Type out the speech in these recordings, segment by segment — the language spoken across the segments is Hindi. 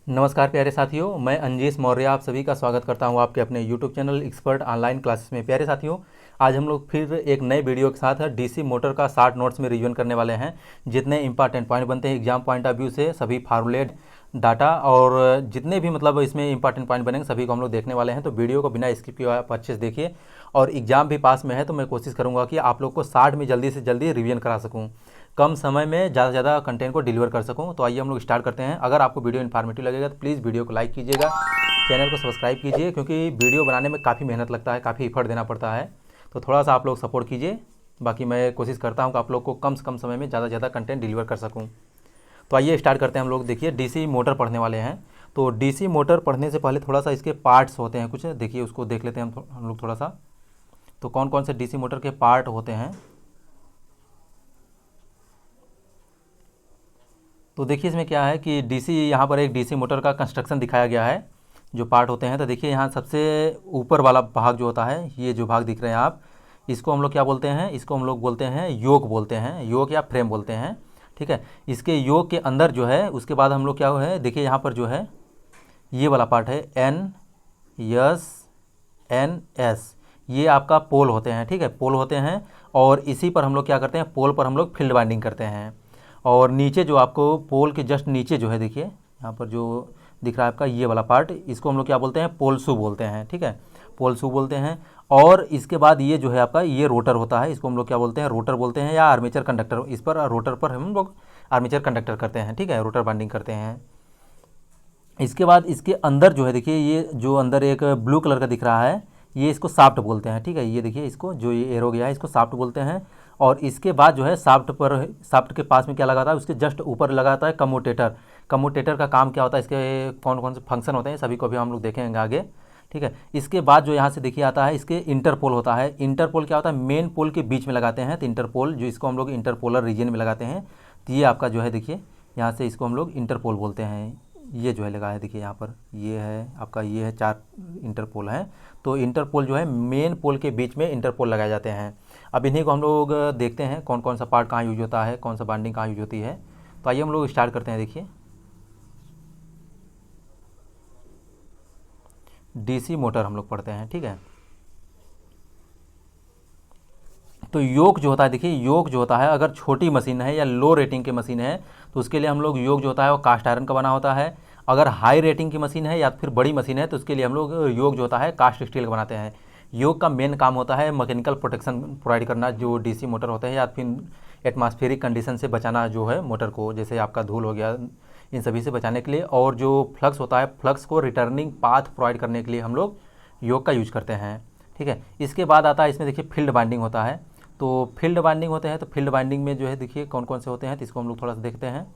नमस्कार प्यारे साथियों, मैं अंजीश मौर्य आप सभी का स्वागत करता हूं आपके अपने YouTube channel expert online classes में। प्यारे साथियों, आज हम लोग फिर एक नए वीडियो के साथ डीसी मोटर का 60 नोट्स में रिवीजन करने वाले हैं। जितने इंपॉर्टेंट पॉइंट बनते हैं एग्जाम पॉइंट ऑफ व्यू से, सभी फार्मूलेट डाटा और जितने भी मतलब इसमें इंपॉर्टेंट पॉइंट बनेंगे सभी को हम लोग देखने वाले हैं। तो वीडियो को बिना स्किप किए आप अच्छे से देखिए। और एग्जाम भी पास में है तो मैं कोशिश करूँगा कि आप लोग को 60 में जल्दी से जल्दी रिवीजन करा सकूँ, कम समय में ज़्यादा से ज़्यादा कंटेंट को डिलीवर कर सकूं। तो आइए हम लोग स्टार्ट करते हैं। अगर आपको वीडियो इन्फॉर्मेटिव लगेगा तो प्लीज़ वीडियो को लाइक कीजिएगा, चैनल को सब्सक्राइब कीजिए, क्योंकि वीडियो बनाने में काफ़ी मेहनत लगता है, काफ़ी एफर्ट देना पड़ता है। तो थोड़ा सा आप लोग सपोर्ट कीजिए। बाकी मैं कोशिश करता हूँ कि आप लोग को कम से कम समय में ज़्यादा से ज़्यादा कंटेंट डिलीवर कर सकूँ। तो आइए स्टार्ट करते हैं हम लोग। देखिए, डीसी मोटर पढ़ने वाले हैं। तो डीसी मोटर पढ़ने से पहले थोड़ा सा इसके पार्ट्स होते हैं कुछ, देखिए उसको देख लेते हैं हम लोग थोड़ा सा। तो कौन कौन से डीसी मोटर के पार्ट होते हैं, तो देखिए इसमें क्या है कि डीसी, यहाँ पर एक डीसी मोटर का कंस्ट्रक्शन दिखाया गया है, जो पार्ट होते हैं। तो देखिए यहाँ सबसे ऊपर वाला भाग जो होता है, ये जो भाग दिख रहे हैं आप, इसको हम लोग क्या बोलते हैं, इसको हम लोग बोलते हैं योक बोलते हैं, योक या फ्रेम बोलते हैं। ठीक है, इसके योक के अंदर जो है, उसके बाद हम लोग क्या है, देखिए यहाँ पर जो है ये वाला पार्ट है एन यस एन एस, ये आपका पोल होते हैं। ठीक है, पोल होते हैं। और इसी पर हम लोग क्या करते हैं, पोल पर हम लोग फील्ड बाइंडिंग करते हैं। और नीचे जो आपको पोल के जस्ट नीचे जो है, देखिए यहाँ पर जो दिख रहा है आपका ये वाला पार्ट, इसको हम लोग क्या बोलते हैं, पोल शू बोलते हैं। ठीक है, पोल शू बोलते हैं। और इसके बाद ये जो है आपका ये रोटर होता है, इसको हम लोग क्या बोलते हैं, रोटर बोलते हैं या आर्मेचर कंडक्टर। इस पर रोटर पर हम लोग आर्मेचर कंडक्टर करते हैं। ठीक है, रोटर बाइंडिंग करते हैं। इसके बाद इसके अंदर जो है, देखिए ये जो अंदर एक ब्लू कलर का दिख रहा है, ये इसको साफ्ट बोलते हैं। ठीक है, ये देखिए इसको जो ये एरो गया है इसको साफ्ट बोलते हैं। और इसके बाद जो है साफ्ट पर, साफ्ट के पास में क्या लगाता है, उसके जस्ट ऊपर लगाता है कम्यूटेटर। कम्यूटेटर का काम क्या होता है, इसके कौन कौन से फंक्शन होते हैं सभी को भी हम लोग देखेंगे आगे। ठीक है, इसके बाद जो यहाँ से देखिए आता है, इसके इंटरपोल होता है। इंटरपोल क्या होता है, मेन पोल के बीच में लगाते हैं। तो इंटरपोल जो, इसको हम लोग इंटरपोलर रीजन में लगाते हैं। तो ये आपका जो है, देखिए यहाँ से इसको हम लोग इंटरपोल बोलते हैं। ये जो है लगा है, देखिए यहाँ पर ये है आपका, ये है 4 इंटरपोल हैं। तो इंटरपोल जो है मेन पोल के बीच में इंटरपोल लगाए जाते हैं। अब इन्हीं को हम लोग देखते हैं कौन कौन सा पार्ट कहाँ यूज होता है, कौन सा बाइंडिंग कहाँ यूज होती है। तो आइए हम लोग स्टार्ट करते हैं। देखिए डीसी मोटर हम लोग पढ़ते हैं। ठीक है, तो योक जो होता है, देखिए योक जो होता है, अगर छोटी मशीन है या लो रेटिंग की मशीन है तो उसके लिए हम लोग योक जो होता है वो कास्ट आयरन का बना होता है। अगर हाई रेटिंग की मशीन है या फिर बड़ी मशीन है तो उसके लिए हम लोग योक जो होता है कास्ट स्टील का बनाते हैं। योक का मेन काम होता है मैकेनिकल प्रोटेक्शन प्रोवाइड करना, जो डीसी मोटर होते हैं, या फिर एटमॉस्फेरिक कंडीशन से बचाना जो है मोटर को, जैसे आपका धूल हो गया, इन सभी से बचाने के लिए। और जो फ्लक्स होता है, फ्लक्स को रिटर्निंग पाथ प्रोवाइड करने के लिए हम लोग योक का यूज करते हैं। ठीक है, इसके बाद आता है इसमें, देखिए फील्ड बाइंडिंग होता है। तो फील्ड बाइंडिंग होते हैं, तो फील्ड बाइंडिंग में जो है देखिए कौन कौन से होते हैं, तो इसको हम लोग थोड़ा सा देखते हैं।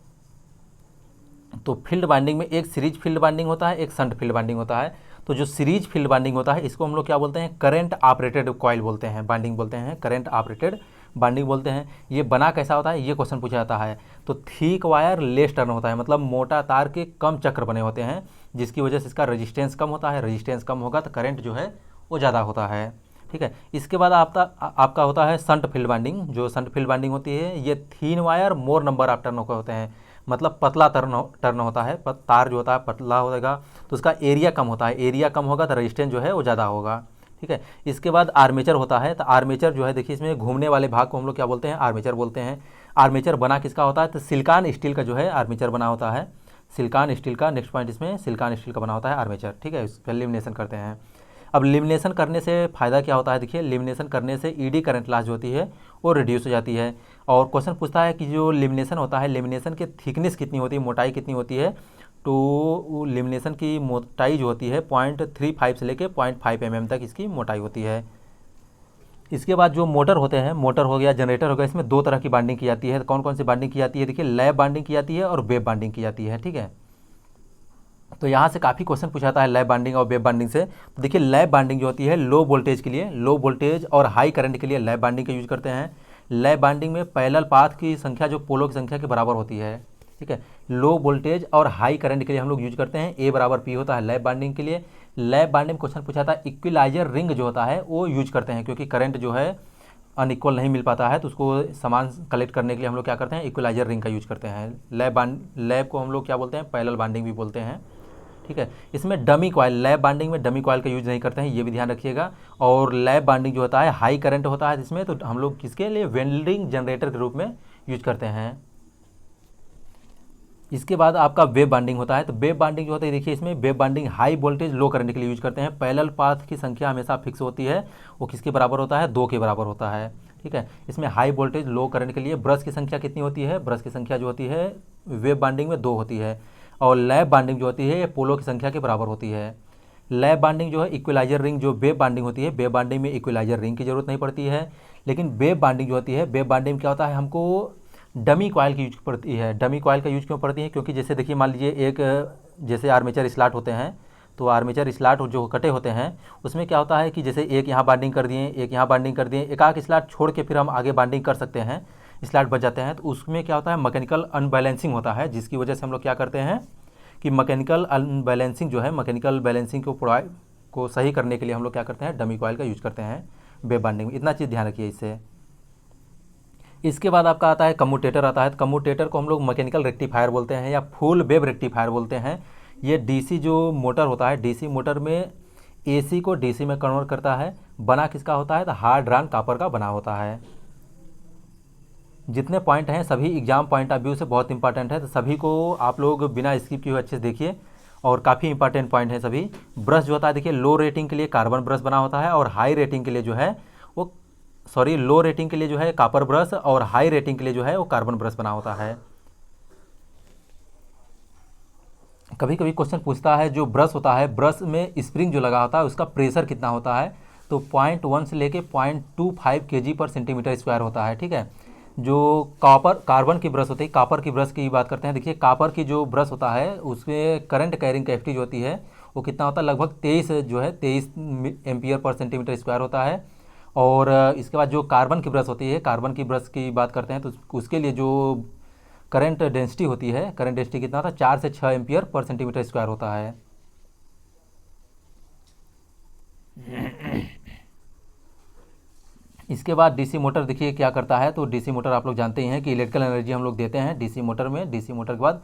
तो फील्ड बाइंडिंग में एक सीरीज फील्ड बाइंडिंग होता है, एक शंट फील्ड बाइंडिंग होता है। तो जो सीरीज फील्ड बाइंडिंग होता है इसको हम लोग क्या बोलते हैं, करंट ऑपरेटेड कॉइल बोलते हैं, बाइंडिंग बोलते हैं, करंट ऑपरेटेड बाइंडिंग बोलते हैं। ये बना कैसा होता है, ये क्वेश्चन पूछा जाता है। तो थिक वायर लेस टर्न होता है, मतलब मोटा तार के कम चक्र बने होते हैं, जिसकी वजह से इसका रेजिस्टेंस कम होता है। रेजिस्टेंस कम होगा तो करंट जो है वो ज़्यादा होता है। ठीक है, इसके बाद आपका होता है शंट फील्ड बाइंडिंग। जो शंट फील्ड बाइंडिंग होती है, ये थीन wire more number of turn होते हैं, मतलब पतला टर्न होता है, तार जो होता है पतला होगा तो उसका एरिया कम होता है। एरिया कम होगा तो रेजिस्टेंस जो है वो ज़्यादा होगा। ठीक है, इसके बाद आर्मेचर होता है। तो आर्मेचर जो है, देखिए इसमें घूमने वाले भाग को हम लोग क्या बोलते हैं, आर्मेचर बोलते हैं। आर्मेचर बना किसका होता है, तो सिलिकॉन स्टील का जो है आर्मेचर बना होता है। सिलिकॉन स्टील का, नेक्स्ट पॉइंट इसमें सिलिकॉन स्टील का बना होता है आर्मेचर। ठीक है, इसका लेमिनेशन करते हैं। अब लेमिनेशन करने से फ़ायदा क्या होता है, देखिए लेमिनेशन करने से ईडी करंट लॉस जो होती है वो रिड्यूस हो जाती है। और क्वेश्चन पूछता है कि जो लेमिनेशन होता है, लेमिनेशन की थिकनेस कितनी होती है, मोटाई कितनी होती है। तो लेमिनेशन की मोटाई जो होती है 0.35 से लेकर 0.5 mm तक इसकी मोटाई होती है। इसके बाद जो मोटर होते हैं, मोटर हो गया, जनरेटर हो गया, इसमें 2 तरह की बाइंडिंग की जाती है। कौन कौन सी बाइंडिंग की जाती है, देखिए लैब बाइंडिंग की जाती है और वेब बाइंडिंग की जाती है। ठीक है, तो यहाँ से काफ़ी क्वेश्चन पूछाता है लैब बाइंडिंग और वेब बाइंडिंग से। तो देखिए लैब बाइंडिंग जो होती है लो वोल्टेज के लिए, लो वोल्टेज और हाई करंट के लिए लैब बाइंडिंग का यूज करते हैं। लैब बाइंडिंग में पैरेलल पाथ की संख्या जो पोलों की संख्या के बराबर होती है। ठीक है, लो वोल्टेज और हाई करंट के लिए हम लोग यूज करते हैं, ए बराबर पी होता है लैब बाइंडिंग के लिए। लैब बाइंडिंग क्वेश्चन पूछा था, इक्विलाइजर रिंग जो होता है वो यूज करते हैं, क्योंकि करंट जो है अनइक्वल नहीं मिल पाता है, तो उसको समान कलेक्ट करने के लिए हम लोग क्या करते हैं, इक्विलाइजर रिंग का यूज करते हैं। लैब को हम लोग क्या बोलते हैं, पैरेलल बाइंडिंग भी बोलते हैं। ठीक है। इसमें डमी कॉइल, लैप बाइंडिंग में डमी कॉइल का यूज नहीं करते हैं, ये भी ध्यान रखिएगा। और लैप बाइंडिंग जो होता है हाई करंट होता है इसमें, तो हम लोग किसके लिए वेल्डिंग जनरेटर के रूप में यूज करते हैं। इसके बाद आपका वेव बाइंडिंग होता है। तो वेव बाइंडिंग जो होता है देखिए, इसमें वेव बाइंडिंग हाई वोल्टेज लो करंट के लिए यूज करते हैं। पैरेलल पाथ की संख्या हमेशा फिक्स होती है, वो किसके बराबर होता है, 2 के बराबर होता है, ठीक है। इसमें हाई वोल्टेज लो करंट के लिए ब्रश की संख्या कितनी होती है, ब्रश की संख्या जो होती है वेव बाइंडिंग में 2 होती है। और लैप बाइंडिंग जो होती है ये पोलो की संख्या के बराबर होती है। लैप बाइंडिंग जो है इक्विलाइजर रिंग, जो वेव बाइंडिंग होती है वेव बाइंडिंग में इक्विलाइजर रिंग की जरूरत नहीं पड़ती है। लेकिन वेव बाइंडिंग जो होती है, वेव बाइंडिंग में क्या होता है, हमको डमी कॉइल की यूज पड़ती है। डमी कॉइल का यूज क्यों पड़ती है, क्योंकि जैसे देखिए मान लीजिए एक जैसे आर्मेचर स्लॉट होते हैं, तो आर्मेचर स्लॉट जो कटे होते हैं उसमें क्या होता है कि जैसे एक यहाँ बाइंडिंग कर दिए, एक यहाँ बाइंडिंग कर दिए, एक आध स्लॉट छोड़ के फिर हम आगे बाइंडिंग कर सकते हैं, स्लॉट बच जाते हैं। तो उसमें क्या होता है, मैकेनिकल अनबैलेंसिंग होता है, जिसकी वजह से हम लोग क्या करते हैं कि मैकेनिकल अनबैलेंसिंग जो है, मैकेनिकल बैलेंसिंग को सही करने के लिए हम लोग क्या करते हैं, डमी कॉइल का यूज करते हैं वेव बाइंडिंग में। इतना चीज़ ध्यान रखिए इससे। इसके बाद आपका आता है कम्यूटेटर आता है। तो कम्यूटेटर को हम लोग मैकेनिकल रेक्टिफायर बोलते हैं या फुल वेव रेक्टिफायर बोलते हैं। ये डीसी जो मोटर होता है, डीसी मोटर में एसी को डीसी में कन्वर्ट करता है। बना किसका होता है, तो हार्ड ड्रान कॉपर का बना होता है। जितने पॉइंट हैं सभी एग्जाम पॉइंट ऑफ व्यू से बहुत इंपॉर्टेंट है, तो सभी को आप लोग बिना स्किप किए अच्छे से देखिए, और काफ़ी इंपॉर्टेंट पॉइंट है सभी। ब्रश जो होता है देखिए, लो रेटिंग के लिए कार्बन ब्रश बना होता है, और हाई रेटिंग के लिए जो है वो लो रेटिंग के लिए जो है कॉपर ब्रश, और हाई रेटिंग के लिए जो है वो कार्बन ब्रश बना होता है। कभी कभी क्वेश्चन पूछता है जो ब्रश होता है, ब्रश में स्प्रिंग जो लगा होता है उसका प्रेशर कितना होता है, तो 0.1 से लेके 0.25 kg/cm² होता है, ठीक है। जो कार्बन की ब्रश होती है, कॉपर की ब्रश की बात करते हैं, देखिए कॉपर की जो ब्रश होता है उसमें करंट कैरिंग कैपेसिटी जो होती है वो कितना होता है, लगभग 23 एम्पियर/cm² होता है। और इसके बाद जो कार्बन की ब्रश होती है, कार्बन की ब्रश की बात करते हैं तो उसके लिए जो करंट डेंसिटी होती है, करंट डेंसिटी कितना होता है, 4 से 6 एम्पियर/cm² होता है। इसके बाद डीसी मोटर देखिए क्या करता है, तो डीसी मोटर आप लोग जानते ही हैं कि इलेक्ट्रिकल एनर्जी हम लोग देते हैं डीसी मोटर में। डीसी मोटर के बाद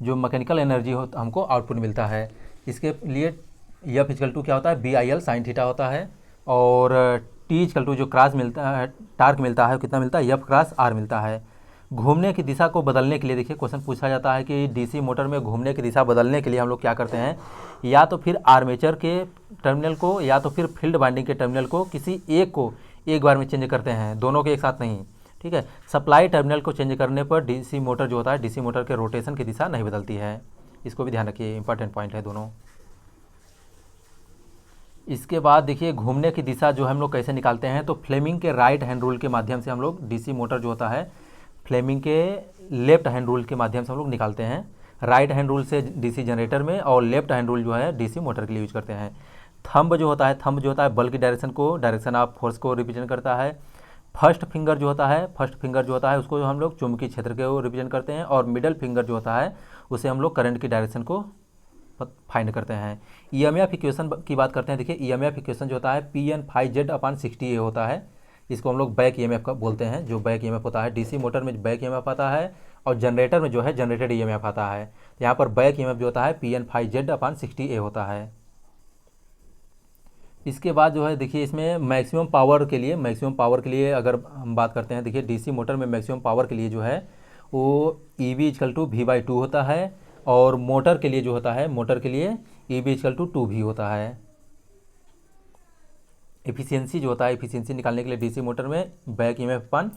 जो मैकेनिकल एनर्जी हो हमको आउटपुट मिलता है। इसके लिए F क्या होता है, BIL sin थीटा होता है। और T जो क्रॉस मिलता है, टार्क मिलता है, कितना मिलता है, F×R मिलता है। घूमने की दिशा को बदलने के लिए देखिए क्वेश्चन पूछा जाता है कि डीसी मोटर में घूमने की दिशा बदलने के लिए हम लोग क्या करते हैं, या तो फिर आर्मेचर के टर्मिनल को या तो फिर फील्ड वाइंडिंग के टर्मिनल को किसी एक को एक बार में चेंज करते हैं, दोनों के एक साथ नहीं, ठीक है। सप्लाई टर्मिनल को चेंज करने पर डीसी मोटर जो होता है, डीसी मोटर के रोटेशन की दिशा नहीं बदलती है। इसको भी ध्यान रखिए, इंपॉर्टेंट पॉइंट है दोनों। इसके बाद देखिए घूमने की दिशा जो हम लोग कैसे निकालते हैं, तो फ्लेमिंग के राइट हैंड रूल के माध्यम से हम लोग डीसी मोटर जो होता है फ्लेमिंग के लेफ्ट हैंड रूल के माध्यम से हम लोग निकालते हैं। राइट हैंड रूल से डीसी जनरेटर में, और लेफ्ट हैंड रूल जो है डीसी मोटर के लिए यूज करते हैं। थंब जो होता है बल की डायरेक्शन ऑफ फोर्स को रिप्रेजेंट करता है। फर्स्ट फिंगर जो होता है उसको हम लोग चुंबकीय क्षेत्र को रिप्रेजेंट करते हैं। और मिडल फिंगर जो होता है उसे हम लोग करंट की डायरेक्शन को फाइंड करते हैं। EMF इक्वेशन की बात करते हैं, देखिए EMF इक्वेशन जो होता है P/Z/60A होता है। इसको हम लोग बैक EMF का बोलते हैं। जो बैक EMF होता है डीसी मोटर में बैक EMF आता है, और जनरेटर में जो है जनरेटेड EMF आता है। तो यहाँ पर बैक EMF जो होता है P/Z/60A होता है। इसके बाद जो है देखिए इसमें मैक्सिमम पावर के लिए अगर हम बात करते हैं, देखिए डीसी मोटर में मैक्सिमम पावर के लिए जो है वो EB=V/2 होता है। और मोटर के लिए जो होता है, मोटर के लिए EB=2V होता है। एफिशिएंसी जो होता है, एफिशिएंसी निकालने के लिए डीसी मोटर में बैक EMF अपन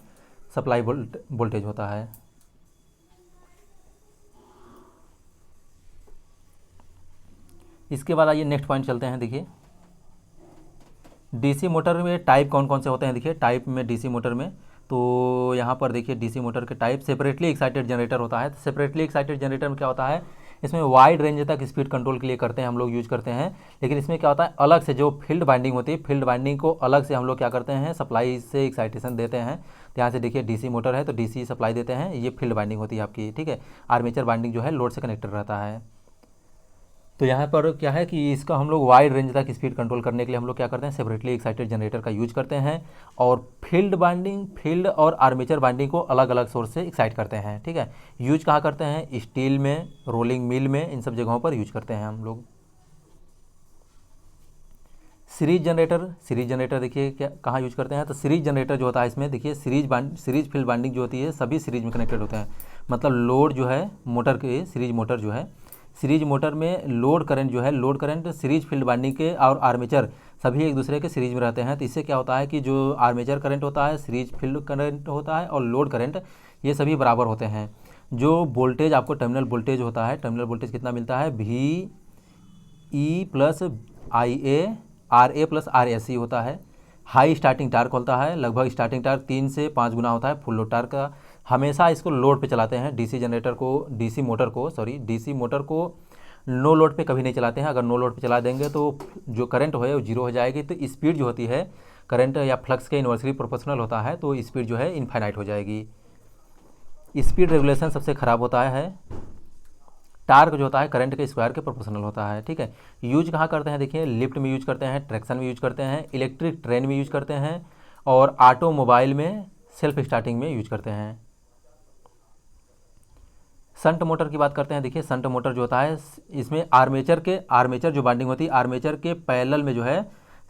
सप्लाई वोल्टेज होता है। इसके बाद आइए नेक्स्ट पॉइंट चलते हैं। देखिए डीसी मोटर में टाइप कौन कौन से होते हैं, देखिए टाइप में डीसी मोटर में, तो यहाँ पर देखिए डीसी मोटर के टाइप सेपरेटली एक्साइटेड जनरेटर होता है। सेपरेटली एक्साइटेड जनरेटर में क्या होता है, इसमें वाइड रेंज तक स्पीड कंट्रोल के लिए करते हैं हम लोग यूज करते हैं। लेकिन इसमें क्या होता है, अलग से जो फील्ड वाइंडिंग होती है, फील्ड वाइंडिंग को अलग से हम लोग क्या करते हैं, सप्लाई से एक्साइटेशन देते हैं। तो यहाँ से देखिए डीसी मोटर है तो डीसी सप्लाई देते हैं, ये फील्ड वाइंडिंग होती है आपकी, ठीक है। आर्मेचर वाइंडिंग जो है लोड से कनेक्टेड रहता है। तो यहाँ पर क्या है कि इसका हम लोग वाइड रेंज तक स्पीड कंट्रोल करने के लिए हम लोग क्या करते हैं, सेपरेटली एक्साइटेड जनरेटर का यूज करते हैं और फील्ड और आर्मेचर बाइंडिंग को अलग अलग सोर्स से एक्साइट करते हैं। ठीक है, यूज कहाँ करते हैं, स्टील में, रोलिंग मिल में, इन सब जगहों पर यूज करते हैं हम लोग। सीरीज जनरेटर देखिए क्या कहाँ यूज करते हैं, तो सीरीज जनरेटर जो होता है इसमें देखिए सीरीज फील्ड बाइंडिंग जो होती है सभी सीरीज में कनेक्टेड होते हैं। मतलब लोड जो है मोटर के, सीरीज मोटर जो है, सीरीज मोटर में load current series field binding के और आर्मेचर सभी एक दूसरे के सीरीज में रहते हैं। तो इससे क्या होता है कि जो आर्मेचर करंट होता है, सीरीज फील्ड करंट होता है और लोड करंट, ये सभी बराबर होते हैं। जो वोल्टेज आपको टर्मिनल वोल्टेज होता है, टर्मिनल वोल्टेज कितना मिलता है, V E plus I A R A plus R S C होता है। हाई स्टार्टिंग टार्क होता है, लगभग स्टार्टिंग टार्क 3 से 5 गुना होता है फुल लोड टार्क का। हमेशा इसको लोड पे चलाते हैं, डीसी मोटर को नो लोड पे कभी नहीं चलाते हैं। अगर नो लोड पे चला देंगे तो जो करंट है वो जीरो हो जाएगी, तो स्पीड जो होती है करंट या फ्लक्स के इन्वर्सली प्रोपोर्शनल होता है, तो स्पीड जो है इनफाइनाइट हो जाएगी। स्पीड रेगुलेशन सबसे ख़राब होता है। टार्क जो होता है करंट के स्क्वायर के प्रोपोर्शनल होता है। ठीक है, यूज कहाँ करते हैं, देखिए लिफ्ट में यूज करते हैं, ट्रैक्शन में यूज करते हैं, इलेक्ट्रिक ट्रेन में यूज करते हैं और ऑटोमोबाइल में सेल्फ स्टार्टिंग में यूज करते हैं। संट मोटर की बात करते हैं। देखिए संट मोटर जो होता है इसमें आर्मेचर जो बाइंडिंग होती है, आर्मेचर के पैरेलल में जो है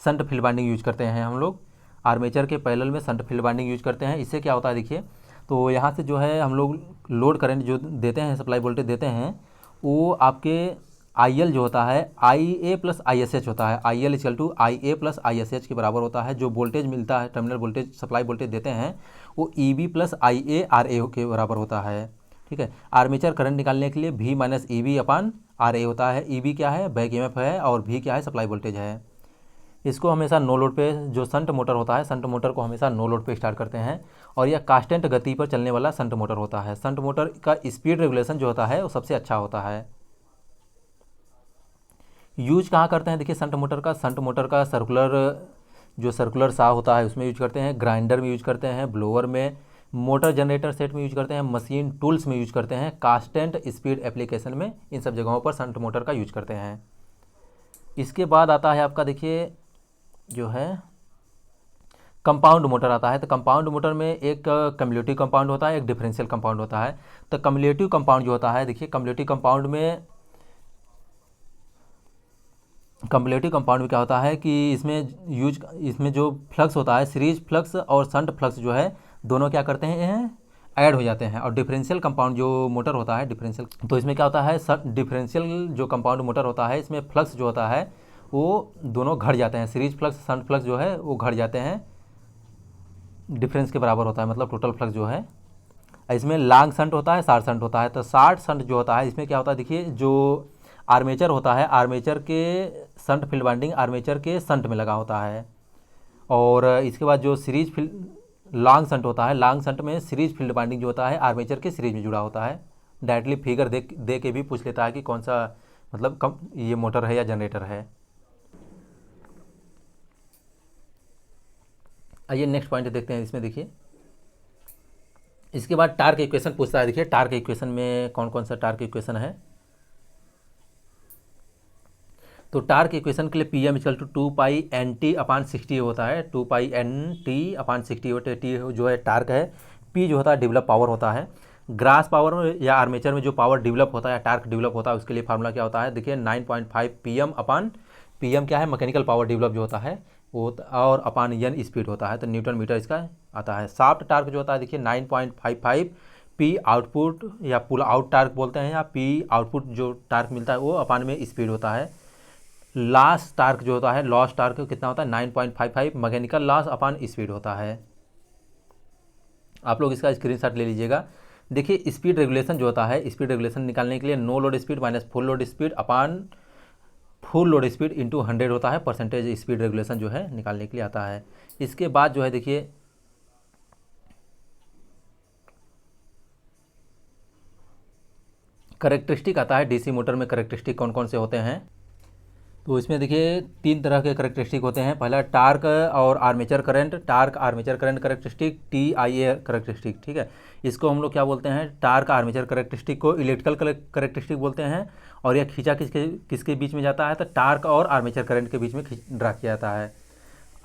संट फील्ड बाइंडिंग यूज करते हैं हम लोग। आर्मेचर के पैरेलल में संट फील्ड बाइंडिंग यूज करते हैं। इससे क्या होता है देखिए, तो यहाँ से जो है हम लोग लोड करंट जो देते हैं, सप्लाई वोल्टेज देते हैं, वो आपके आई एल जो होता है I A plus I S H होता है। I L equal to I A plus I S H के बराबर होता है। जो वोल्टेज मिलता है, टर्मिनल वोल्टेज सप्लाई वोल्टेज देते हैं, वो E B plus I A R A के बराबर होता है। ठीक है, आर्मेचर करंट निकालने के लिए भी minus E B upon R A होता है। ई बी क्या है, बैक ईएमएफ है, और भी क्या है, सप्लाई वोल्टेज है। इसको हमेशा नो लोड पे, जो संट मोटर होता है, संट मोटर को हमेशा नो लोड पे स्टार्ट करते हैं और यह कांस्टेंट गति पर चलने वाला संट मोटर होता है। संट मोटर का स्पीड रेगुलेशन जो होता है वो सबसे अच्छा होता है। यूज कहाँ करते हैं, देखिए संट मोटर का सर्कुलर सा होता है उसमें यूज करते हैं, ग्राइंडर में यूज करते हैं, ब्लोअर में, मोटर जनरेटर सेट में यूज करते हैं, मशीन टूल्स में यूज करते हैं, कांस्टेंट स्पीड एप्लीकेशन में, इन सब जगहों पर संट मोटर का यूज करते हैं। इसके बाद आता है आपका देखिए जो है कंपाउंड मोटर आता है। तो कंपाउंड मोटर में एक कम्युलेटिव कंपाउंड होता है, एक डिफरेंशियल कंपाउंड होता है। तो कम्युलेटिव कंपाउंड जो होता है, देखिए कम्युलेटिव कंपाउंड में क्या होता है कि इसमें जो फ्लक्स होता है, सीरीज फ्लक्स और शंट फ्लक्स जो है, दोनों क्या करते हैं, ऐड हो जाते हैं। और डिफरेंशियल कंपाउंड जो मोटर होता है, तो इसमें क्या होता है, डिफरेंशियल जो कंपाउंड मोटर होता है, इसमें फ्लक्स जो होता है वो दोनों घट जाते हैं। सीरीज फ्लक्स, शंट फ्लक्स जो है वो घट जाते हैं, डिफरेंस के बराबर होता है, मतलब टोटल फ्लक्स जो है। इसमें लॉन्ग शंट होता है, शॉर्ट शंट होता है। तो शॉर्ट शंट जो होता है, इसमें क्या होता है देखिए, जो आर्मेचर होता है, आर्मेचर के शंट फील्ड बाइंडिंग आर्मेचर के शंट में लगा होता है। और इसके बाद जो सीरीज फील्ड लॉन्ग शंट होता है, लॉन्ग शंट में सीरीज फील्ड बाइंडिंग जो होता है आर्मेचर के सीरीज में जुड़ा होता है। डायरेक्टली फिगर दे के भी पूछ लेता है कि कौन सा, मतलब कम ये मोटर है या जनरेटर है। आइए नेक्स्ट पॉइंट देखते हैं। इसमें देखिए इसके बाद टार्क इक्वेशन पूछता है। देखिए टार्क इक्वेशन में कौन कौन सा टार्क इक्वेशन है। तो टार्क इक्वेशन के लिए P M equal to 2π/NT/60 होता है। 2π/NT/60 होता है। टी जो है टार्क है, पी जो होता है डेवलप पावर होता है। ग्रास पावर या आर्मेचर में जो पावर डेवलप होता है या टार्क डेवलप होता है, उसके लिए फार्मूला क्या होता है, देखिए 9.5 PM/PM क्या है, मैकेनिकल पावर डेवलप जो होता है वो, और अपान एन स्पीड होता है, तो न्यूटन मीटर इसका आता है। सॉफ्ट टार्क जो होता है देखिए 9.55 पी आउटपुट या पुल आउट टार्क बोलते हैं, या पी आउटपुट जो टार्क मिलता है वो अपान में स्पीड होता है। लॉस टार्क जो होता है, लॉस टार्क कितना होता है, 9.55 मैकेनिकल लॉस अपान स्पीड होता है। आप लोग इसका स्क्रीनशॉट ले लीजिएगा। देखिए स्पीड रेगुलेशन जो होता है, स्पीड रेगुलेशन निकालने के लिए no load speed minus full load speed upon full load speed into 100 होता है। परसेंटेज स्पीड रेगुलेशन जो है निकालने के लिए आता है। इसके बाद जो है देखिए करेक्टरिस्टिक आता है। डीसी मोटर में करेक्टरिस्टिक कौन कौन से होते हैं। तो इसमें देखिए 3 तरह के करेक्टरिस्टिक होते हैं। पहला टार्क और armature current, torque armature current characteristic, TIA characteristic, ठीक है। इसको हम लोग क्या बोलते हैं, टार्क आर्मेचर करेक्टरिस्टिक को इलेक्ट्रिकल करेक्टरिस्टिक बोलते हैं। और यह खींचा किसके किसके बीच में जाता है, तो टार्क और आर्मेचर करंट के बीच में ड्रा किया जाता है।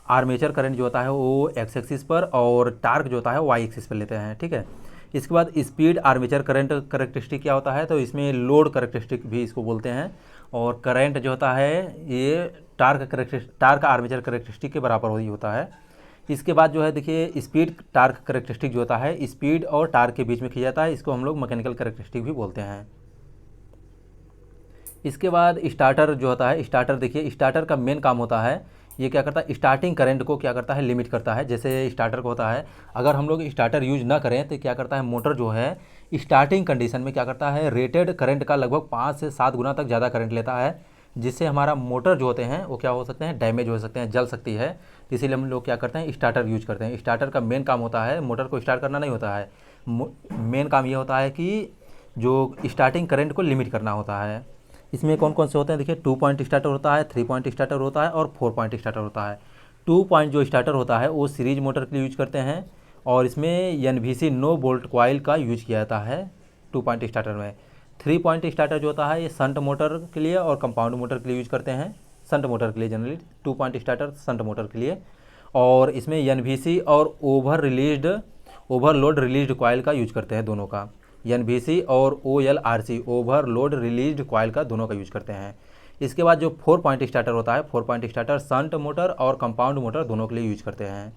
आर्मेचर करंट जो होता है वो एक्स एक्सिस पर और टार्क जो होता है वाई एक्सिस पर लेते हैं, ठीक है। इसके बाद स्पीड आर्मेचर करंट करेक्टरिस्टिक क्या होता है, तो इसमें लोड करेक्टरिस्टिक भी इसको बोलते हैं। और करंट जो होता है ये टार्क आर्मेचर करेक्टरिस्टिक के बराबर ही होता है। इसके बाद जो है देखिए स्पीड टार्क करेक्टरिस्टिक जो होता है स्पीड और टार्क के बीच में खिंच जाता है, इसको हम लोग मैकेनिकल करेक्टरिस्टिक भी बोलते हैं। इसके बाद स्टार्टर जो होता है, स्टार्टर देखिए स्टार्टर का मेन काम होता है, ये क्या करता है, स्टार्टिंग करंट को क्या करता है, लिमिट करता है। जैसे स्टार्टर को होता है, अगर हम लोग स्टार्टर यूज ना करें तो क्या करता है, मोटर जो है स्टार्टिंग कंडीशन में क्या करता है, रेटेड करंट का लगभग 5 से 7 गुना तक ज़्यादा करंट लेता है, जिससे हमारा मोटर जो होते हैं वो क्या हो सकते हैं, डैमेज हो सकते हैं, जल सकती है। इसीलिए हम लोग क्या करते हैं, स्टार्टर यूज करते हैं। स्टार्टर का मेन काम होता है मोटर को स्टार्ट करना नहीं होता है, मेन काम ये होता है कि जो स्टार्टिंग करंट को लिमिट करना होता है। इसमें कौन कौन से होते हैं, देखिए 2 पॉइंट स्टार्टर होता है, 3 पॉइंट स्टार्टर होता है और 4 पॉइंट स्टार्टर होता है। 2 पॉइंट जो स्टार्टर होता है वो सीरीज मोटर के लिए यूज करते हैं और इसमें NVC नो बोल्ट कॉइल का यूज किया जाता है 2 पॉइंट स्टार्टर में। 3 पॉइंट स्टार्टर जो होता है ये संट मोटर के लिए और कंपाउंड मोटर के लिए यूज करते हैं, संट मोटर के लिए generally 2 point starter shunt motor के लिए। और इसमें NVC और ओवरलोड रिलीज्ड कॉइल का यूज करते हैं, दोनों का, NVC और OLRC ओवरलोड रिलीज्ड कॉइल का दोनों का यूज करते हैं। इसके बाद जो 4 पॉइंट स्टार्टर होता है, 4 पॉइंट स्टार्टर संट मोटर और कंपाउंड मोटर दोनों के लिए यूज करते हैं।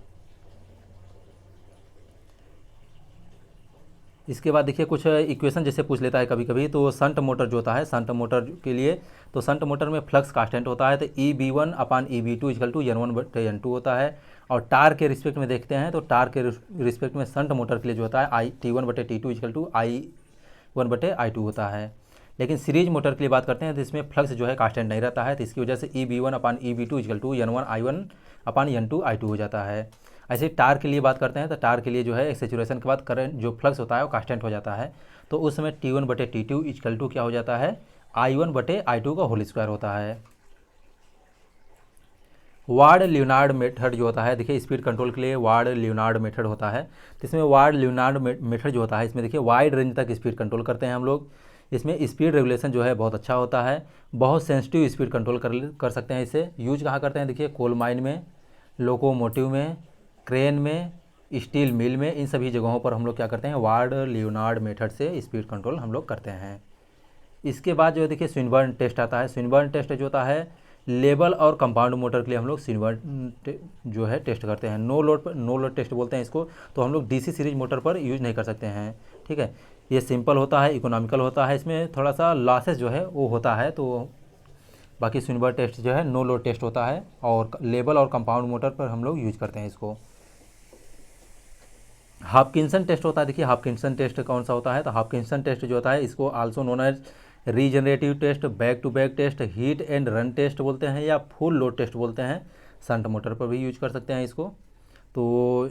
इसके बाद देखिए कुछ इक्वेशन जैसे पूछ लेता है कभी कभी, तो संट मोटर जो होता है, संट मोटर के लिए तो संट मोटर में फ्लक्स कांस्टेंट होता है, तो EB1 upon EB2 equal to N1/N2 होता है। और टार्क के रिस्पेक्ट में देखते हैं तो टार्क के रिस्पेक्ट में संट मोटर के लिए जो होता है T1/T2 इक्वल टू I1/I2 होता है। लेकिन सीरीज मोटर के लिए बात करते हैं तो इसमें फ्लक्स जो है कांस्टेंट नहीं रहता है, तो इसकी वजह से EB1 upon EB2 equal to N1I1 upon N2I2 हो जाता है। ऐसे टार्क के लिए बात करते हैं तो टार्क के लिए जो है सैचुरेशन के बाद करंट जो फ्लक्स होता है वो कांस्टेंट हो जाता है, तो उस समय T1/T2 इक्वल टू क्या हो जाता है, I1/I2 का होल स्क्वायर होता है। वार्ड लियोनार्ड मेथड जो होता है, देखिए स्पीड कंट्रोल के लिए वार्ड लियोनार्ड मेथड होता है, तो इसमें वार्ड लियोनार्ड मेथड जो होता है इसमें देखिए वाइड रेंज तक स्पीड कंट्रोल करते हैं हम लोग। इसमें स्पीड रेगुलेशन जो है बहुत अच्छा होता है, बहुत सेंसिटिव स्पीड कंट्रोल कर सकते हैं। इसे यूज कहाँ करते हैं, देखिए कोल माइन में, लोकोमोटिव में, क्रेन में, स्टील मिल में, इन सभी जगहों पर हम लोग क्या करते हैं, वार्ड लियोनार्ड मेथड से स्पीड कंट्रोल हम लोग करते हैं। इसके बाद जो है देखिए स्विनबर्न टेस्ट आता है। स्विनबर्न टेस्ट जो होता है लेबल और कंपाउंड मोटर के लिए हम लोग स्विनबर्न जो है टेस्ट करते हैं। नो लोड टेस्ट बोलते हैं इसको, तो हम लोग DC सीरीज मोटर पर यूज नहीं कर सकते हैं, ठीक है। ये सिंपल होता है, इकोनॉमिकल होता है, इसमें थोड़ा सा लॉसेस जो है वो होता है, तो बाकी स्विनबर्न टेस्ट जो है नो लोड टेस्ट होता है और लेबल और कंपाउंड मोटर पर हम लोग यूज करते हैं इसको। हॉपकिंसन टेस्ट होता है, देखिए हॉपकिंसन टेस्ट कौन सा होता है, तो हॉपकिंसन टेस्ट जो होता है इसको also known as regenerative test, back to back test, heat and run test बोलते हैं या फुल लोड टेस्ट बोलते हैं। संट मोटर पर भी यूज कर सकते हैं इसको। तो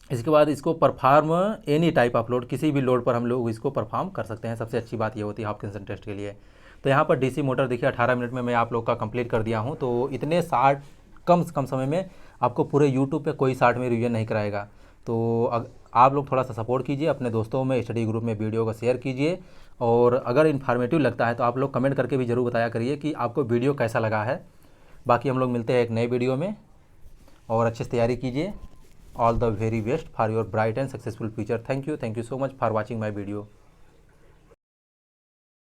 इसके बाद इसको perform any type of load, किसी भी लोड पर हम लोग इसको परफॉर्म कर सकते हैं, सबसे अच्छी बात ये होती है हॉपकिंसन टेस्ट के लिए। तो यहाँ पर DC मोटर देखिए 18 मिनट में मैं आप लोग का कंप्लीट कर दिया हूँ। तो इतने शार्ट कम समय में आपको पूरे यूट्यूब पे कोई शार्ट में रिवीजन नहीं कराएगा। तो आप लोग थोड़ा सा सपोर्ट कीजिए, अपने दोस्तों में स्टडी ग्रुप में वीडियो को शेयर कीजिए, और अगर इन्फॉर्मेटिव लगता है तो आप लोग कमेंट करके भी ज़रूर बताया करिए कि आपको वीडियो कैसा लगा है। बाकी हम लोग मिलते हैं एक नए वीडियो में, और अच्छे से तैयारी कीजिए। All the very best for your bright and successful future. Thank you so much for watching my video.